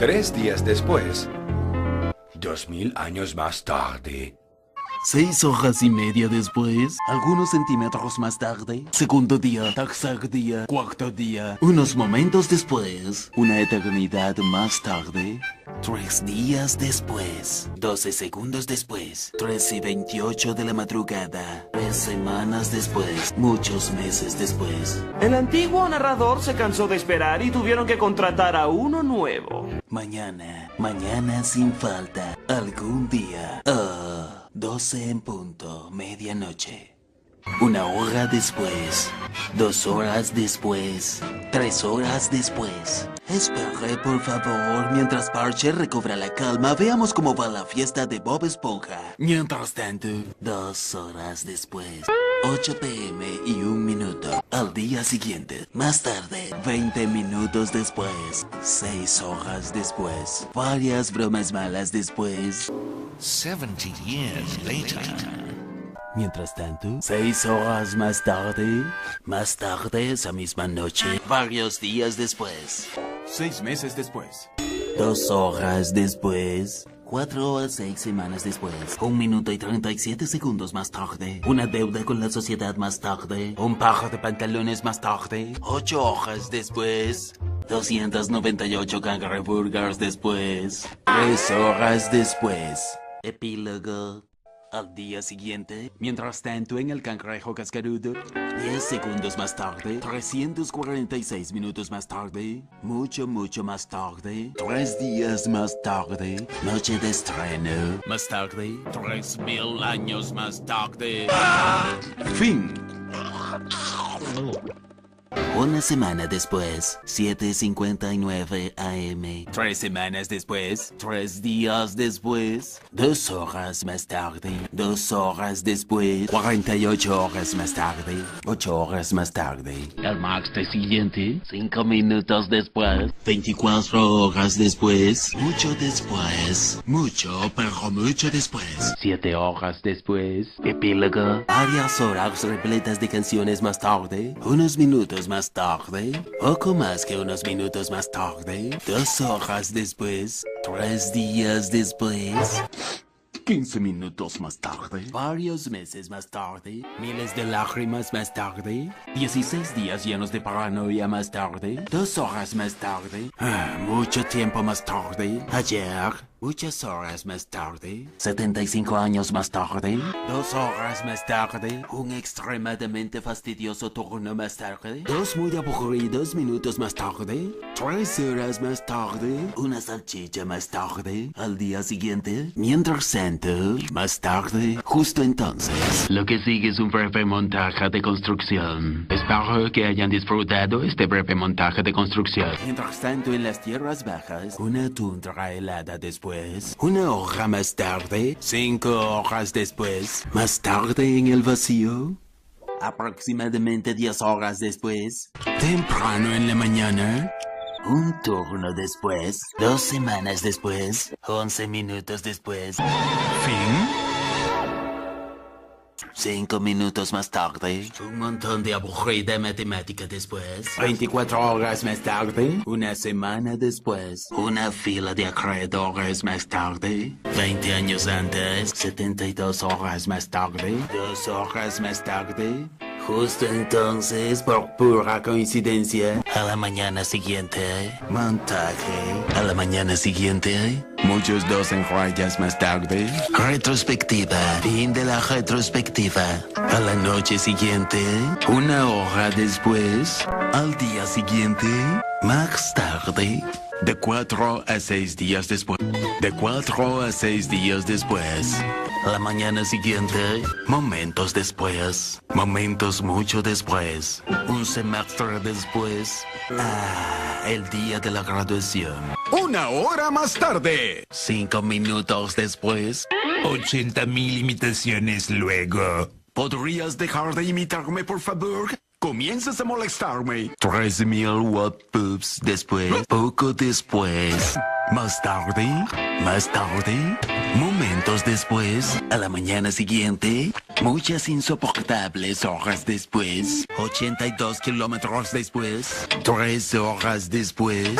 3 días después, 2000 años más tarde. 6 horas y media después, algunos centímetros más tarde, segundo día, tercer día, cuarto día, unos momentos después, una eternidad más tarde, 3 días después, 12 segundos después, 3:28 de la madrugada, 3 semanas después, muchos meses después. El antiguo narrador se cansó de esperar y tuvieron que contratar a uno nuevo. Mañana sin falta, algún día. 12 en punto, medianoche. 1 hora después, 2 horas después, 3 horas después. Espere, por favor, mientras Parche recobra la calma, veamos cómo va la fiesta de Bob Esponja. Mientras tanto, 2 horas después, 8 p.m. y 1 minuto. Al día siguiente, más tarde, 20 minutos después, 6 horas después, varias bromas malas después. 70 years later. Mientras tanto, 6 horas más tarde, esa misma noche, varios días después. 6 meses después. 2 horas después. 4 a 6 semanas después. 1 minuto y 37 segundos más tarde. Una deuda con la sociedad más tarde. Un par de pantalones más tarde. 8 horas después. 298 cangreburgers después. 3 horas después. Epílogo. Al día siguiente, mientras tanto en el cangrejo cascarudo, 10 segundos más tarde, 346 minutos más tarde, mucho más tarde, 3 días más tarde, noche de estreno, más tarde, 3000 años más tarde. Fin. Una semana después, 7:59 AM. 3 semanas después, 3 días después, 2 horas más tarde, 2 horas después, 48 horas más tarde, 8 horas más tarde. El martes siguiente, 5 minutos después, 24 horas después, mucho después, pero mucho después. 7 horas después, epílogo. Varias horas repletas de canciones más tarde, unos minutos más tarde, poco más que unos minutos más tarde, 2 horas después, 3 días después, 15 minutos más tarde, varios meses más tarde, miles de lágrimas más tarde, 16 días llenos de paranoia más tarde, 2 horas más tarde, mucho tiempo más tarde, ayer, muchas horas más tarde, 75 años más tarde, 2 horas más tarde, un extremadamente fastidioso turno más tarde, 2 muy aburridos minutos más tarde, 3 horas más tarde, una salchicha más tarde, al día siguiente, mientras tanto, más tarde, justo entonces. Lo que sigue es un breve montaje de construcción. Espero que hayan disfrutado este breve montaje de construcción. Mientras tanto, en las tierras bajas, una tundra helada después. 1 hora más tarde, 5 horas después, más tarde en el vacío, aproximadamente 10 horas después, temprano en la mañana, un turno después, 2 semanas después, 11 minutos después, fin. 5 minutos más tarde, un montón de aburrida matemática después, 24 horas más tarde, una semana después, una fila de acreedores más tarde, 20 años antes, 72 horas más tarde, 2 horas más tarde, justo entonces, por pura coincidencia, a la mañana siguiente, montaje, a la mañana siguiente, muchos 2 en rayas más tarde, retrospectiva, fin de la retrospectiva, a la noche siguiente, 1 hora después, al día siguiente, más tarde, de 4 a 6 días después, de 4 a 6 días después, la mañana siguiente, momentos después, momentos mucho después, un semestre después, el día de la graduación. 1 hora más tarde. 5 minutos después, 80,000 imitaciones luego. ¿Podrías dejar de imitarme, por favor? Comienzas a molestarme. 13,000 WhatsApps después, poco después, más tarde, momentos después, a la mañana siguiente, muchas insoportables horas después, 82 kilómetros después, 3 horas después.